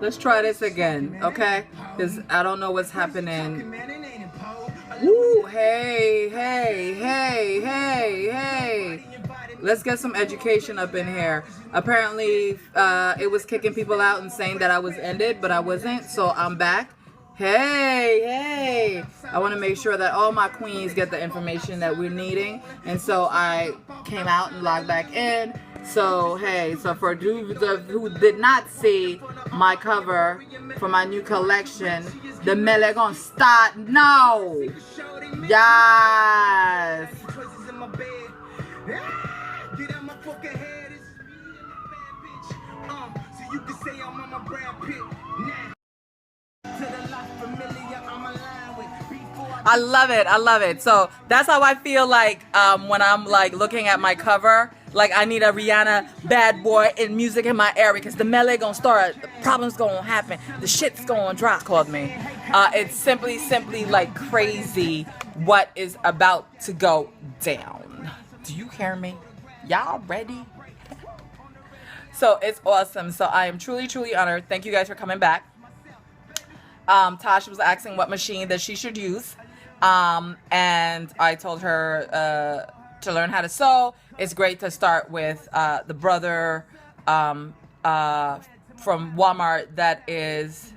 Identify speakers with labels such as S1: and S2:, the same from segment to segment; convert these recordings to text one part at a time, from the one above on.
S1: Let's try this again, okay? Because I don't know what's happening. Woo, hey, hey, hey, hey, hey. Let's get some education up in here. Apparently, it was kicking people out and saying that I was ended, but I wasn't, so I'm back. Hey, hey. I want to make sure that all my queens get the information that we're needing. And so I came out and logged back in. So, hey, so for those who did not see my cover for my new collection, the melee gonna start now. Yes. I love it. I love it. So that's how I feel like when I'm like looking at my cover. Like I need a Rihanna bad boy in music in my area because the melee gonna start, problems gonna happen, the shit's gonna drop. Called me. It's simply like crazy what is about to go down. Do you hear me? Y'all ready? So it's awesome. So I am truly honored. Thank you guys for coming back. Tasha was asking what machine that she should use. And I told her to learn how to sew. It's great to start with the brother from Walmart that is...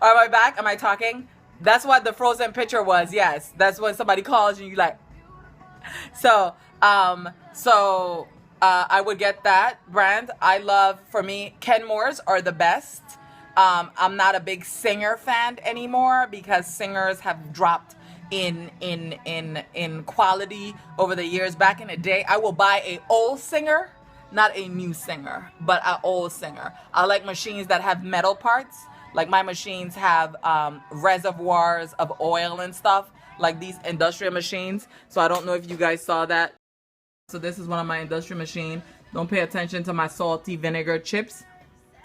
S1: Am I back? Am I talking? That's what the frozen picture was. Yes. That's when somebody calls you like... So, I would get that brand. I love, for me, Kenmore's are the best. I'm not a big Singer fan anymore because Singers have dropped in quality over the years. Back in the day, I will buy a old Singer, not a new Singer, but an old Singer. I like machines that have metal parts. Like my machines have reservoirs of oil and stuff, like these industrial machines. So I don't know if you guys saw that. So this is one of my industrial machines. Don't pay attention to my salty vinegar chips.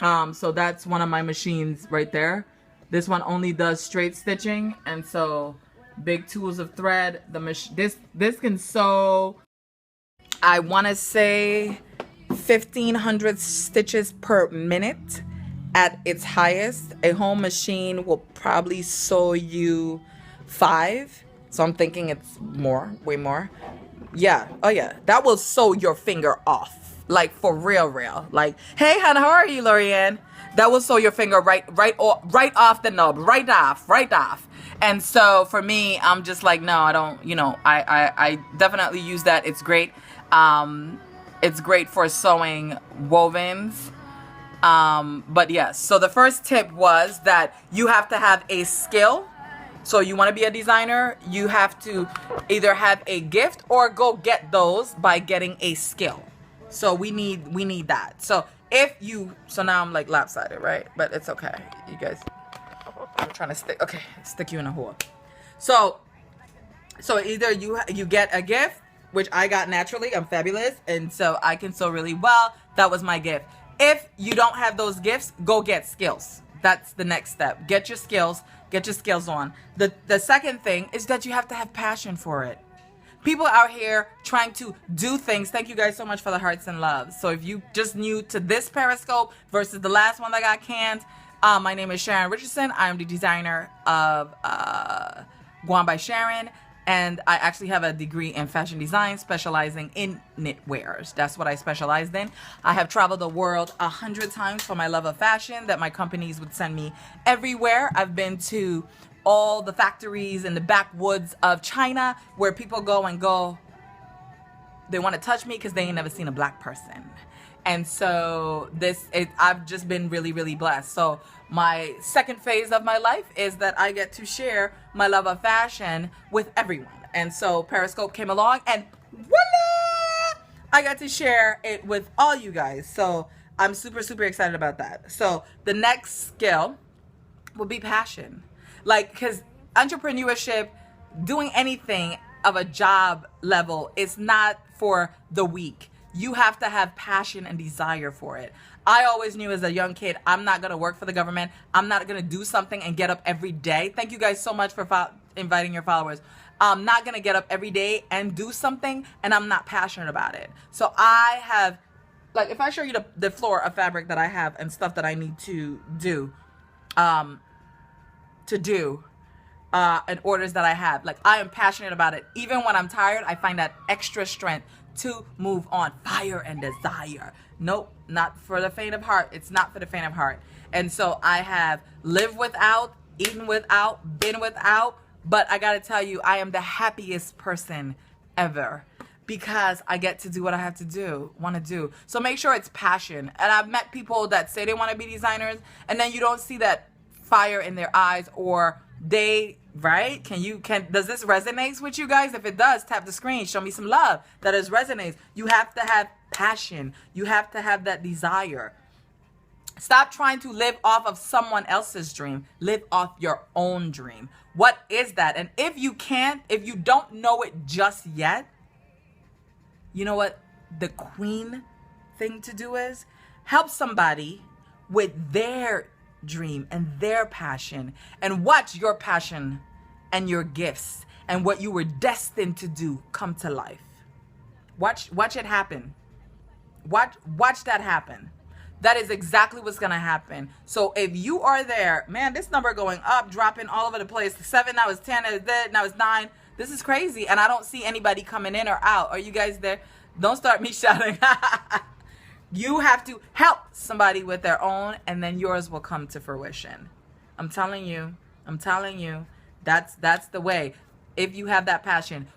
S1: So that's one of my machines right there. This one only does straight stitching, and so big tools of thread. This can sew, I want to say 1,500 stitches per minute at its highest. A home machine will probably sew you 5. So I'm thinking it's more, way more. Yeah. Oh yeah. That will sew your finger off. Like for real. Like, hey, hon, how are you, Lorianne? That will sew your finger right off the nub, right off. And so for me, I'm just like, no, I don't. I definitely use that. It's great. It's great for sewing wovens. But yes. So the first tip was that you have to have a skill. So you want to be a designer, you have to either have a gift or go get those by getting a skill. So we need that. So now I'm like lopsided, right? But it's okay. You guys, I'm trying to stick you in a hole. So either you get a gift, which I got naturally, I'm fabulous, and so I can sew really well. That was my gift. If you don't have those gifts, go get skills. That's the next step. Get your skills on. The second thing is that you have to have passion for it. People out here trying to do things. Thank you guys so much for the hearts and loves. So if you just new to this Periscope versus the last one that got canned, my name is Sharon Richardson. I am the designer of Guam by Sharon. And I actually have a degree in fashion design, specializing in knitwears. That's what I specialized in. I have traveled the world 100 times for my love of fashion that my companies would send me everywhere. I've been to all the factories in the backwoods of China where people go, they want to touch me because they ain't never seen a black person. And so I've just been really blessed. So my second phase of my life is that I get to share my love of fashion with everyone. And so Periscope came along and voila! I got to share it with all you guys. So I'm super excited about that. So the next skill will be passion. Like, because entrepreneurship, doing anything of a job level is not for the weak. You have to have passion and desire for it. I always knew as a young kid, I'm not going to work for the government. I'm not going to do something and get up every day. Thank you guys so much for inviting your followers. I'm not going to get up every day and do something and I'm not passionate about it. So I have like if I show you the floor of fabric that I have and stuff that I need to do, um, to do, and orders that I have, like I am passionate about it. Even when I'm tired, I find that extra strength to move on. Fire and desire. Nope, not for the faint of heart. It's not for the faint of heart. And so I have lived without, eaten without, been without, but I gotta tell you, I am the happiest person ever because I get to do what I have to want to do. So make sure it's passion. And I've met people that say they want to be designers, and then you don't see that fire in their eyes, or they, right? Does this resonate with you guys? If it does, tap the screen, show me some love that it resonates. You have to have passion. You have to have that desire. Stop trying to live off of someone else's dream. Live off your own dream. What is that? And if you don't know it just yet, you know what the queen thing to do is? Help somebody with their dream and their passion, and watch your passion and your gifts and what you were destined to do come to life. Watch it happen. Watch that happen. That is exactly what's gonna happen. So if you are there, man, this number going up, dropping all over the place. 7, now it's 10, now it's 9. This is crazy, and I don't see anybody coming in or out. Are you guys there? Don't start me shouting. You have to help somebody with their own, and then yours will come to fruition. I'm telling you, that's the way. If you have that passion,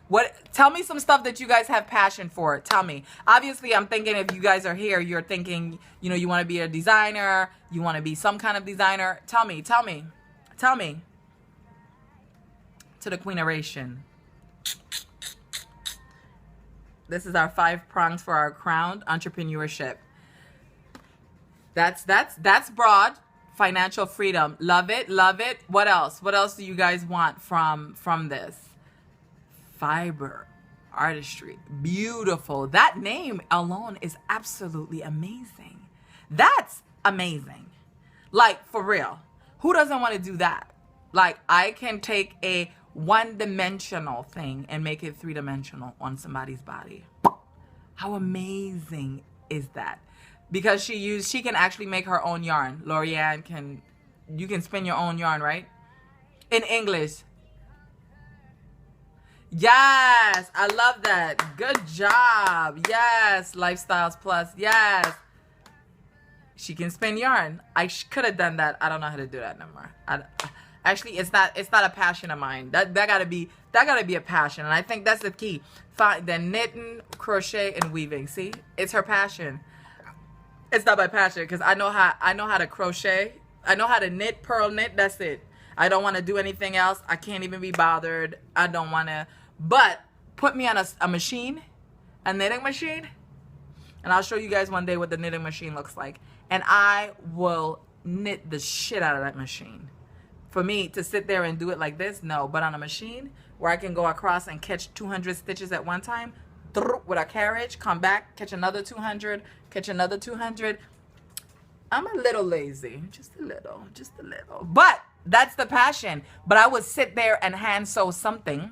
S1: tell me some stuff that you guys have passion for. Tell me. Obviously, I'm thinking if you guys are here, you're thinking, you want to be a designer, you want to be some kind of designer. Tell me. To the queeneration. This is our 5 prongs for our crown, entrepreneurship. That's broad. Financial freedom. Love it. What else? What else do you guys want from this? Fiber, artistry, beautiful. That name alone is absolutely amazing. That's amazing. Like, for real. Who doesn't want to do that? Like, I can take a one-dimensional thing and make it 3-dimensional on somebody's body. How amazing is that? Because she can actually make her own yarn. Lorianne you can spin your own yarn, right? In English. Yes, I love that. Good job. Yes, Lifestyles Plus. Yes. She can spin yarn. I could have done that. I don't know how to do that no more. Actually, it's not a passion of mine. That gotta be a passion, and I think that's the key. The knitting, crochet, and weaving. See, it's her passion. It's not my passion because I know how to crochet. I know how to knit, purl knit. That's it. I don't want to do anything else. I can't even be bothered. I don't want to. But put me on a machine, a knitting machine, and I'll show you guys one day what the knitting machine looks like. And I will knit the shit out of that machine. For me to sit there and do it like this, no. But on a machine where I can go across and catch 200 stitches at one time, with a carriage, come back, catch another 200, catch another 200. I'm a little lazy, just a little. But that's the passion. But I would sit there and hand sew something,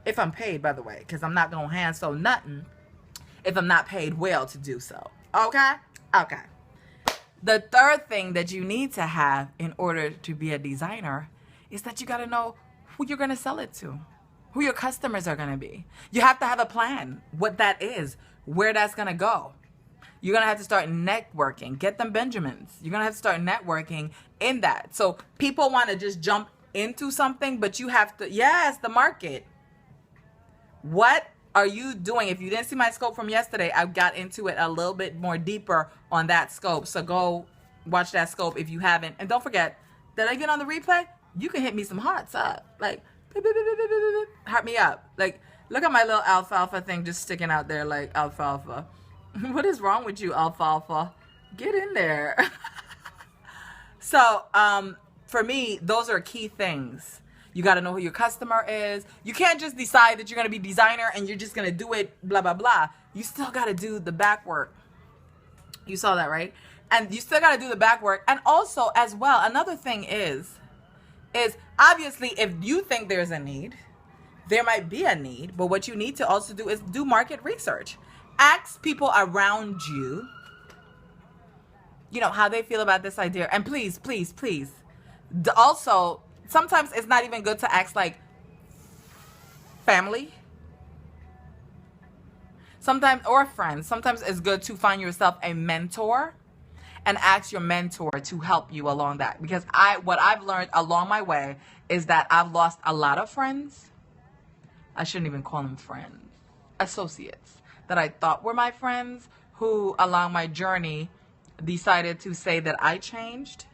S1: if I'm paid, by the way, because I'm not gonna hand sew nothing if I'm not paid well to do so. Okay. The third thing that you need to have in order to be a designer is that you gotta know who you're gonna sell it to, who your customers are gonna be. You have to have a plan, what that is, where that's gonna go. You're gonna have to start networking. Get them Benjamins. You're gonna have to start networking in that. So people wanna just jump into something, but you have to, yes, the market. What are you doing? If you didn't see my scope from yesterday, I got into it a little bit more deeper on that scope. So go watch that scope if you haven't. And don't forget that even on the replay, you can hit me some hearts up. Like, heart me up. Like, look at my little alfalfa thing just sticking out there like alfalfa. What is wrong with you, alfalfa? Get in there. So, for me, those are key things. You got to know who your customer is. You can't just decide that you're going to be designer and you're just going to do it, blah, blah, blah. You still got to do the back work. You saw that, right? And you still got to do the back work. And also, as well, another thing is obviously if you think there's a need, there might be a need. But what you need to also do is do market research. Ask people around you how they feel about this idea. And please, please, please. Also, sometimes it's not even good to ask like family. Sometimes, or friends. Sometimes it's good to find yourself a mentor and ask your mentor to help you along that. Because what I've learned along my way is that I've lost a lot of friends. I shouldn't even call them friends. Associates that I thought were my friends, who along my journey decided to say that I changed.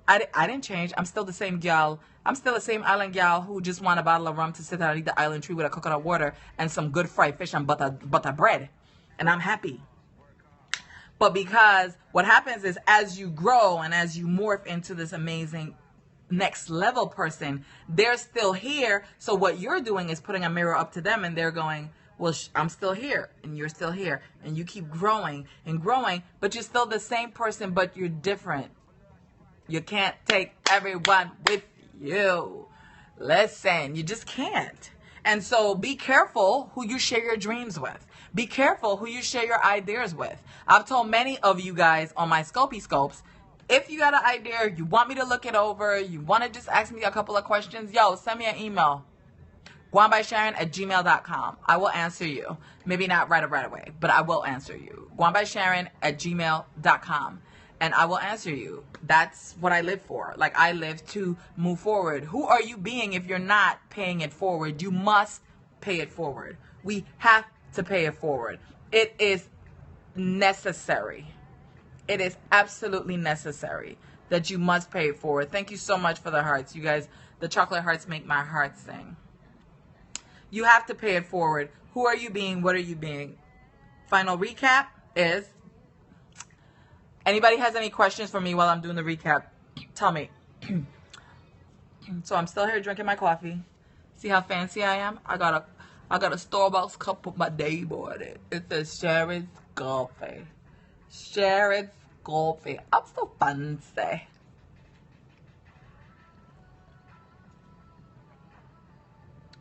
S1: I didn't change. I'm still the same gal. I'm still the same island gal who just want a bottle of rum to sit underneath the island tree with a coconut water and some good fried fish and butter bread. And I'm happy. But because what happens is, as you grow and as you morph into this amazing next level person, they're still here. So what you're doing is putting a mirror up to them, and they're going, well, I'm still here and you're still here. And you keep growing and growing, but you're still the same person, but you're different. You can't take everyone with you. Listen, you just can't. And so be careful who you share your dreams with. Be careful who you share your ideas with. I've told many of you guys on my Scopey Scopes, if you got an idea, you want me to look it over, you want to just ask me a couple of questions, send me an email. GuanBySharon@gmail.com. I will answer you. Maybe not right away, but I will answer you. GuanBySharon@gmail.com. And I will answer you. That's what I live for. Like, I live to move forward. Who are you being if you're not paying it forward? You must pay it forward. We have to pay it forward. It is necessary. It is absolutely necessary that you must pay it forward. Thank you so much for the hearts. You guys, the chocolate hearts make my heart sing. You have to pay it forward. Who are you being? What are you being? Final recap is, anybody has any questions for me while I'm doing the recap, tell me. So I'm still here drinking my coffee. See how fancy I am? I got a Starbucks cup with my name on it. It says Sharon's Coffee. Sharon's Coffee. I'm so fancy.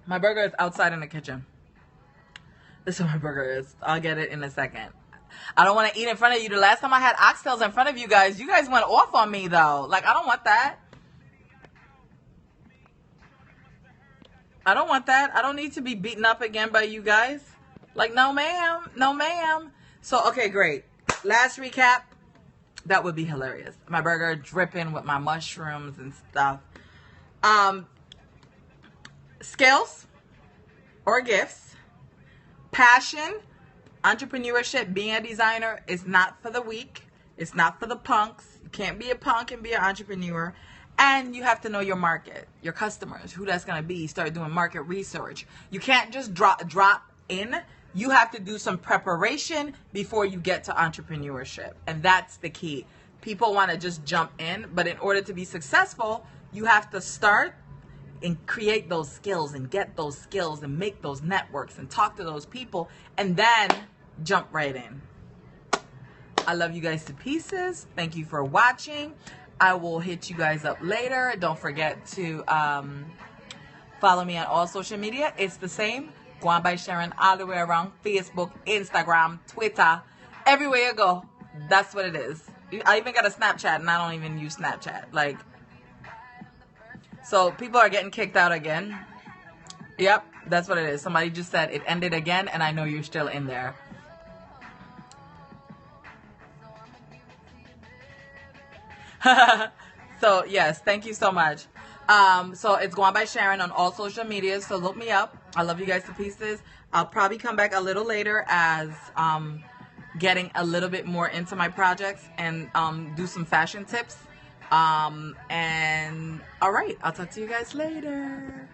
S1: My burger is outside in the kitchen. This is what my burger is. I'll get it in a second. I don't want to eat in front of you. The last time I had oxtails in front of you guys went off on me, though. Like, I don't want that. I don't want that. I don't need to be beaten up again by you guys. Like, no, ma'am. No, ma'am. So, okay, great. Last recap. That would be hilarious. My burger dripping with my mushrooms and stuff. Skills or gifts. Passion. Entrepreneurship, being a designer, is not for the weak. It's not for the punks. You can't be a punk and be an entrepreneur. And you have to know your market, your customers, who that's going to be. Start doing market research. You can't just drop in. You have to do some preparation before you get to entrepreneurship. And that's the key. People want to just jump in, but in order to be successful, you have to start and create those skills and get those skills and make those networks and talk to those people and then jump right in. I love you guys to pieces. Thank you for watching. I will hit you guys up later. Don't forget to follow me on all social media. It's the same. Guan by Sharon all the way around. Facebook, Instagram, Twitter. Everywhere you go. That's what it is. I even got a Snapchat and I don't even use Snapchat. Like, so people are getting kicked out again. Yep, that's what it is. Somebody just said it ended again, and I know you're still in there. So yes, thank you so much. So it's Guan by Sharon on all social media. So look me up. I love you guys to pieces. I'll probably come back a little later as getting a little bit more into my projects and do some fashion tips. And all right, I'll talk to you guys later.